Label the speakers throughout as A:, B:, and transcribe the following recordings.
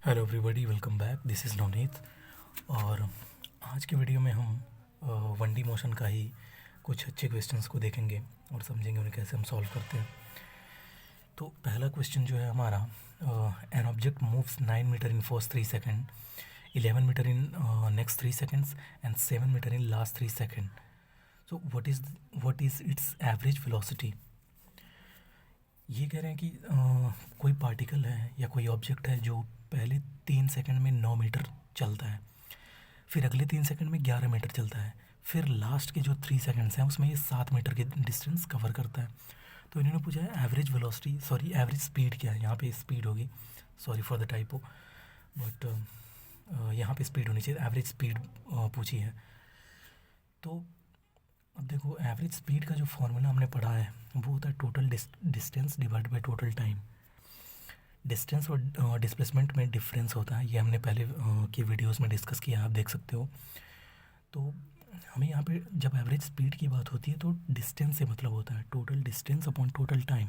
A: Hello everybody, welcome back. This is Navneet. और आज की वीडियो में हम 1D मोशन का ही कुछ अच्छे क्वेश्चंस को देखेंगे और समझेंगे उन्हें कैसे हम सॉल्व करते हैं। तो पहला क्वेश्चन जो है हमारा, an object moves 9 metre in first 3 second, 11 metre in next 3 seconds and 7 metre in last 3 second. So what is its average velocity. ये कह रहे हैं कि कोई पार्टिकल है या कोई ऑब्जेक्ट है जो पहले 3 सेकंड में 9 मीटर चलता है, फिर अगले 3 सेकंड में 11 मीटर चलता है, फिर लास्ट के जो 3 सेकंड्स हैं उसमें ये 7 मीटर के डिस्टेंस कवर करता है। तो इन्होंने पूछा है average velocity, sorry average speed क्या है। यहाँ पे स्पीड होगी, sorry for the typo, but यहाँ पे स्पीड होनी चाहिए, एवरेज स्पीड पूछी है। तो अब देखो, एवरेज स्पीड का जो फॉर्मूला हमने पढ़ा है वो होता है total distance divide by total time. Distance और डिस्प्लेसमेंट में डिफरेंस होता है, ये हमने पहले की वीडियोस में डिस्कस किया, आप देख सकते हो। तो हमें यहाँ पे जब एवरेज स्पीड की बात होती है तो डिस्टेंस से मतलब होता है total distance upon total time.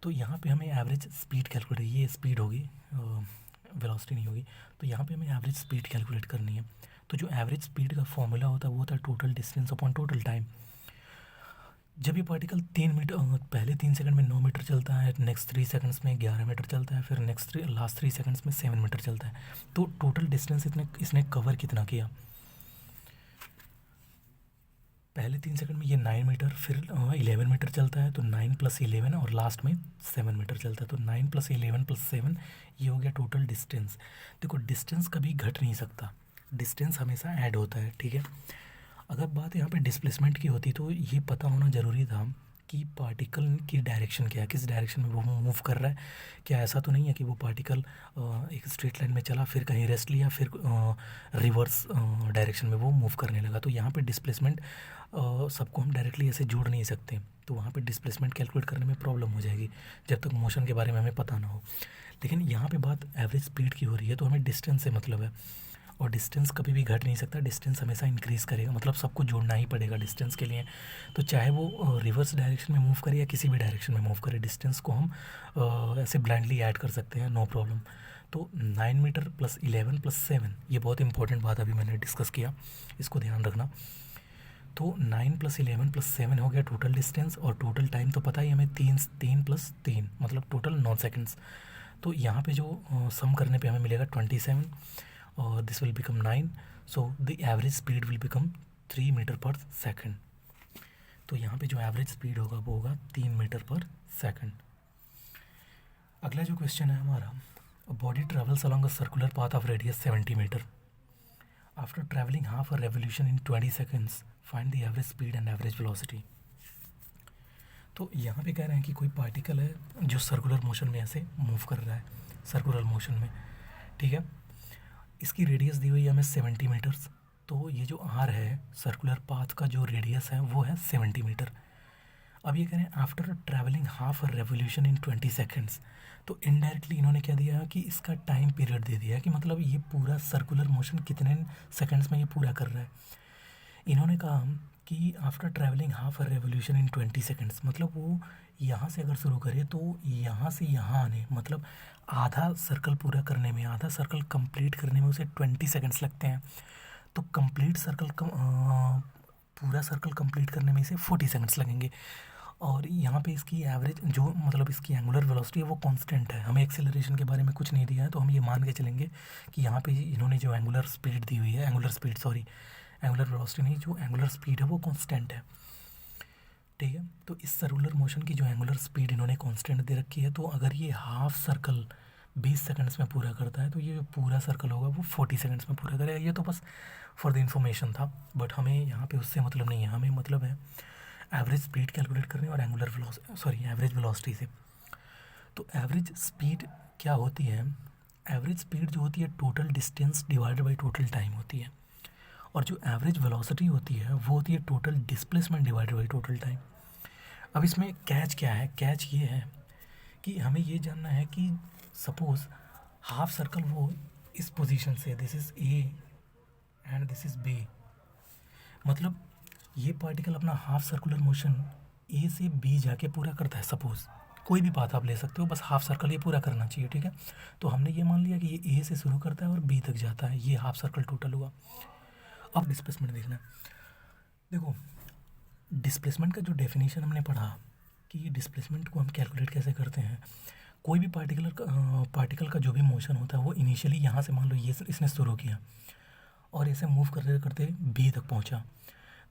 A: तो यहाँ पे हमें एवरेज स्पीड कैलकुलेट, ये स्पीड होगी, वेलोसिटी नहीं होगी। तो यहाँ पे हमें एवरेज स्पीड कैलकुलेट करनी है। तो जो एवरेज स्पीड का फॉर्मूला होता है वो होता है total distance upon total time. जब ये पार्टिकल 3 मीटर पहले 3 सेकंड में 9 मीटर चलता है, नेक्स्ट 3 सेकंड्स में 11 मीटर चलता है, फिर लास्ट 3 सेकंड्स में 7 मीटर चलता है, तो टोटल डिस्टेंस इसने कवर कितना किया। पहले 3 सेकंड में ये 9 मीटर, फिर 11 मीटर चलता है, तो 9 + 11, और लास्ट में 7 मीटर चलता है, तो 9 + 11 + 7 ये हो गया टोटल डिस्टेंस। देखो, डिस्टेंस कभी घट नहीं सकता, डिस्टेंस हमेशा ऐड होता है, ठीक है। अगर बात यहाँ पे डिस्प्लेसमेंट की होती तो ये पता होना ज़रूरी था कि पार्टिकल की डायरेक्शन क्या है, किस डायरेक्शन में वो मूव कर रहा है। क्या ऐसा तो नहीं है कि वो पार्टिकल एक स्ट्रेट लाइन में चला, फिर कहीं रेस्ट लिया, फिर रिवर्स डायरेक्शन में वो मूव करने लगा। तो यहाँ पे डिस्प्लेसमेंट सबको हम डायरेक्टली ऐसे जोड़ नहीं सकते, तो वहाँ पे डिस्प्लेसमेंट कैलकुलेट करने में प्रॉब्लम हो जाएगी जब तक मोशन के बारे में हमें पता ना हो। लेकिन यहाँ पे बात एवरेज स्पीड की हो रही है, तो हमें डिस्टेंस से मतलब है, और डिस्टेंस कभी भी घट नहीं सकता, डिस्टेंस हमेशा इंक्रीज़ करेगा, मतलब सबको जोड़ना ही पड़ेगा डिस्टेंस के लिए। तो चाहे वो रिवर्स डायरेक्शन में मूव करे या किसी भी डायरेक्शन में मूव करे, डिस्टेंस को हम ऐसे ब्लाइंडली ऐड कर सकते हैं, नो प्रॉब्लम। तो 9 मीटर + 11 + 7, ये बहुत इंपॉर्टेंट बात अभी मैंने डिस्कस किया, इसको ध्यान रखना। तो 9 + 11 + 7 हो गया टोटल डिस्टेंस, और टोटल टाइम तो पता ही हमें, 3 मतलब टोटल 9 सेकेंड्स। तो यहाँ पे जो सम करने पे हमें मिलेगा 27, और this will become 9, so the average speed will become 3 metre पर सेकेंड। तो यहाँ पे जो एवरेज स्पीड होगा वो होगा 3 मीटर पर सेकेंड। अगला जो क्वेश्चन है हमारा, body travels along a circular path of radius 70 metre after travelling half a revolution in 20 seconds, find the average speed and average velocity. तो यहाँ पे कह रहे हैं कि कोई पार्टिकल है जो सर्कुलर मोशन में ऐसे मूव कर रहा है, सर्कुलर मोशन में, ठीक है। इसकी रेडियस दी हुई है हमें 70 मीटर्स। तो ये जो आर है, सर्कुलर पाथ का जो रेडियस है वो है 70 मीटर। अब ये करें after travelling half a revolution in 20 seconds, तो इनडायरेक्टली इन्होंने क्या दिया कि इसका टाइम पीरियड दे दिया है, कि मतलब ये पूरा सर्कुलर मोशन कितने सेकेंड्स में ये पूरा कर रहा है। इन्होंने कहा कि after travelling half a revolution in 20 seconds, मतलब वो यहाँ से अगर शुरू करें तो यहाँ से यहाँ आने, मतलब आधा सर्कल पूरा करने में, आधा सर्कल कंप्लीट करने में उसे 20 सेकेंड्स लगते हैं। तो कंप्लीट सर्कल पूरा सर्कल कंप्लीट करने में इसे 40 सेकेंड्स लगेंगे। और यहाँ पे इसकी एवरेज जो, मतलब इसकी एंगुलर वेलोसिटी है वो कांस्टेंट है, हमें एक्सेलरेशन के बारे में कुछ नहीं दिया है, तो हम ये मान के चलेंगे कि यहाँ पे इन्होंने जो एंगुलर स्पीड दी हुई है, एंगुलर वेलोसिटी नहीं, जो एंगुलर स्पीड है वो कांस्टेंट है, ठीक है। तो इस सर्कुलर मोशन की जो एंगुलर स्पीड इन्होंने कांस्टेंट दे रखी है, तो अगर ये हाफ सर्कल 20 सेकंड्स में पूरा करता है तो ये जो पूरा सर्कल होगा वो 40 सेकंड्स में पूरा करेगा। ये तो बस फॉर द इन्फॉर्मेशन था, बट हमें यहाँ पे उससे मतलब नहीं है, हमें मतलब है एवरेज स्पीड कैलकुलेट करने और एवरेज वेलोसिटी से। तो एवरेज स्पीड क्या होती है, एवरेज स्पीड जो होती है total distance divided by total time होती है, और जो एवरेज वेलोसिटी होती है वो होती है total displacement divided by total time. अब इसमें कैच क्या है, कैच ये है कि हमें ये जानना है कि सपोज हाफ सर्कल वो इस पोजीशन से, this is A and this is B, मतलब ये पार्टिकल अपना हाफ सर्कुलर मोशन ए से बी जाके पूरा करता है, सपोज कोई भी पाथ आप ले सकते हो, बस हाफ सर्कल ये पूरा करना चाहिए, ठीक है। तो हमने ये मान लिया कि ये ए से शुरू करता है और बी तक जाता है, ये हाफ सर्कल टोटल हुआ। अब डिस्प्लेसमेंट देखना है। देखो डिस्प्लेसमेंट का जो डेफिनेशन हमने पढ़ा कि ये डिस्प्लेसमेंट को हम कैलकुलेट कैसे करते हैं। कोई भी पार्टिकल का जो भी मोशन होता है वो इनिशियली यहाँ से मान लो ये इसने शुरू किया और इसे मूव करते करते बी तक पहुँचा।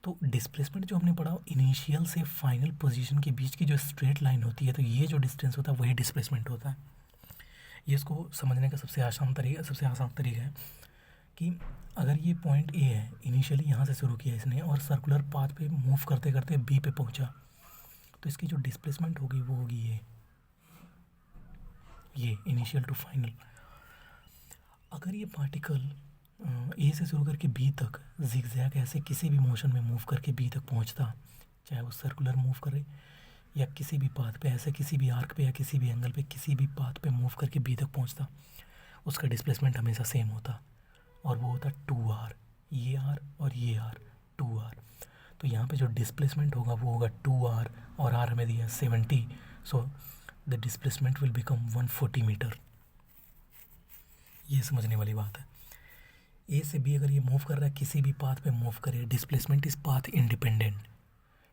A: तो डिस्प्लेसमेंट जो हमने पढ़ा इनिशियल से फाइनल पोजीशन के बीच की जो स्ट्रेट लाइन होती है, तो ये जो डिस्टेंस होता है वही डिस्प्लेसमेंट होता है। ये इसको समझने का सबसे आसान तरीका है कि अगर ये पॉइंट ए है, इनिशियली यहाँ से शुरू किया इसने और सर्कुलर पाथ पे मूव करते करते बी पे पहुँचा, तो इसकी जो डिस्प्लेसमेंट होगी वो होगी ये इनिशियल टू फाइनल। अगर ये पार्टिकल ए से शुरू करके बी तक जिगजैग ऐसे किसी भी मोशन में मूव करके बी तक पहुंचता, चाहे वो सर्कुलर मूव करे या किसी भी पाथ पे ऐसे किसी भी आर्क पे या किसी भी एंगल पे किसी भी पाथ पे मूव करके बी तक पहुंचता, उसका डिस्प्लेसमेंट हमेशा सेम होता और वो होता 2r, ये r और ये r 2r। तो यहाँ पे जो डिस्प्लेसमेंट होगा वो होगा 2r और r हमें दिया 70, so the displacement will become 140 metre. ये समझने वाली बात है। ए से बी अगर ये मूव कर रहा है किसी भी पाथ पे मूव करे, displacement is path independent,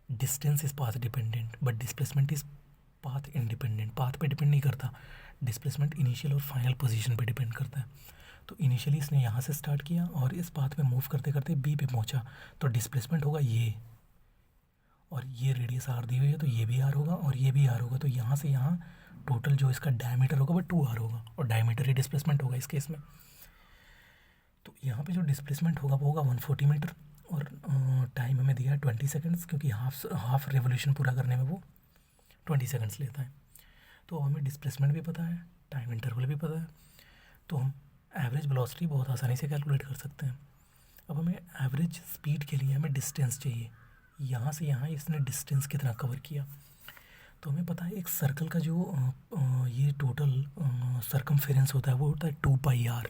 A: distance is path dependent, but displacement is path independent. Path पे डिपेंड नहीं करता, डिस्प्लेसमेंट इनिशियल और फाइनल पोजीशन पे डिपेंड करता है। तो इनिशियली इसने यहाँ से स्टार्ट किया और इस पाथ पे मूव करते करते बी पे पहुँचा, तो डिस्प्लेसमेंट होगा ये, और ये रेडियस आर दी हुई है तो ये भी आर होगा और ये भी आर होगा। तो यहाँ से यहाँ टोटल जो इसका डायमीटर होगा वो 2r होगा और डायमीटर ही डिस्प्लेसमेंट होगा इस केस में। तो यहाँ पे जो डिस्प्लेसमेंट होगा वो होगा 140 मीटर और टाइम हमें दिया है 20 सेकंड्स, क्योंकि हाफ रेवोल्यूशन पूरा करने में वो 20 सेकंड्स लेता है। तो हमें डिस्प्लेसमेंट भी पता है, टाइम इंटरवल भी पता है, तो हम एवरेज वेलोसिटी बहुत आसानी से कैलकुलेट कर सकते हैं। अब हमें एवरेज स्पीड के लिए हमें डिस्टेंस चाहिए, यहाँ से यहाँ इसने डिस्टेंस कितना कवर किया। तो हमें पता है एक सर्कल का जो ये टोटल सर्कमफेरेंस होता है वो होता है 2πr,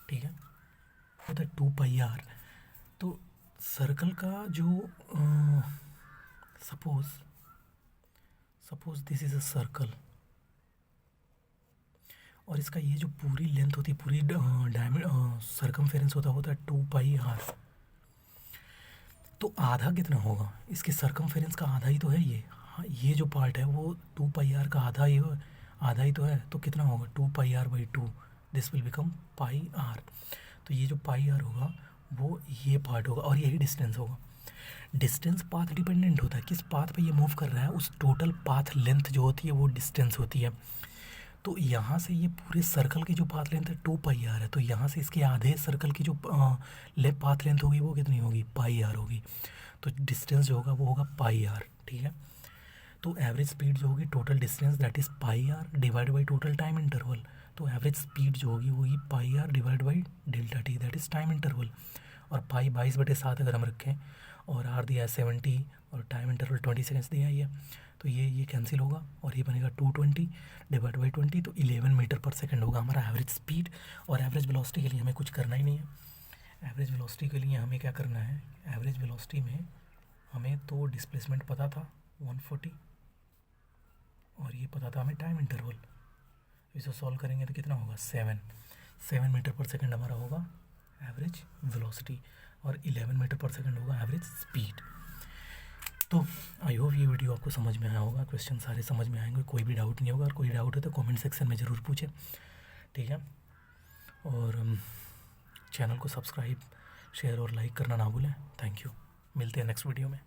A: ठीक है, होता है 2πr। तो सर्कल का जो suppose this is a circle और इसका ये जो पूरी लेंथ होती है, पूरी सर्कमफेरेंस होता है 2πr। तो आधा कितना होगा, इसके सर्कमफेरेंस का आधा ही तो है ये, ये जो पार्ट है वो 2πr का आधा ही तो है। तो कितना होगा 2πr/2, this will become πr। तो ये जो πr होगा वो ये पार्ट होगा और यही डिस्टेंस होगा। डिस्टेंस पाथ डिपेंडेंट होता है, किस पाथ पे ये मूव कर रहा है उस टोटल पाथ लेंथ जो होती है वो डिस्टेंस होती है। तो यहाँ से ये पूरे सर्कल की जो पाथ लेंथ है 2πr है, तो यहाँ से इसके आधे सर्कल की जो पाथ लेंथ होगी वो कितनी होगी, πr होगी। तो डिस्टेंस जो होगा वो होगा πr, ठीक है। तो एवरेज स्पीड जो होगी total distance that is πr divide by total time interval. तो एवरेज स्पीड जो होगी वो πr divide by delta T that is time interval. और पाई 22/7 अगर हम रखें और r दिया है 70 और टाइम इंटरवल 20 सेकेंड्स दिया है, तो ये कैंसिल होगा और ये बनेगा 220 डिवाइड बाई 20, तो 11 मीटर पर सेकंड होगा हमारा एवरेज स्पीड। और एवरेज वेलोसिटी के लिए हमें कुछ करना ही नहीं है। एवरेज वेलोसिटी के लिए हमें क्या करना है, एवरेज वेलोसिटी में हमें तो डिस्प्लेसमेंट पता था 140 और ये पता था हमें टाइम इंटरवल। इसे सॉल्व करेंगे तो कितना होगा 7 मीटर पर सेकंड हमारा होगा एवरेज वेलोसिटी और 11 मीटर पर सेकंड होगा एवरेज स्पीड। तो आई होप ये वीडियो आपको समझ में आया होगा, क्वेश्चन सारे समझ में आएंगे, कोई भी डाउट नहीं होगा। और कोई डाउट है तो कमेंट सेक्शन में ज़रूर पूछें, ठीक है। और चैनल को सब्सक्राइब, शेयर और लाइक करना ना भूलें। थैंक यू, मिलते हैं नेक्स्ट वीडियो में।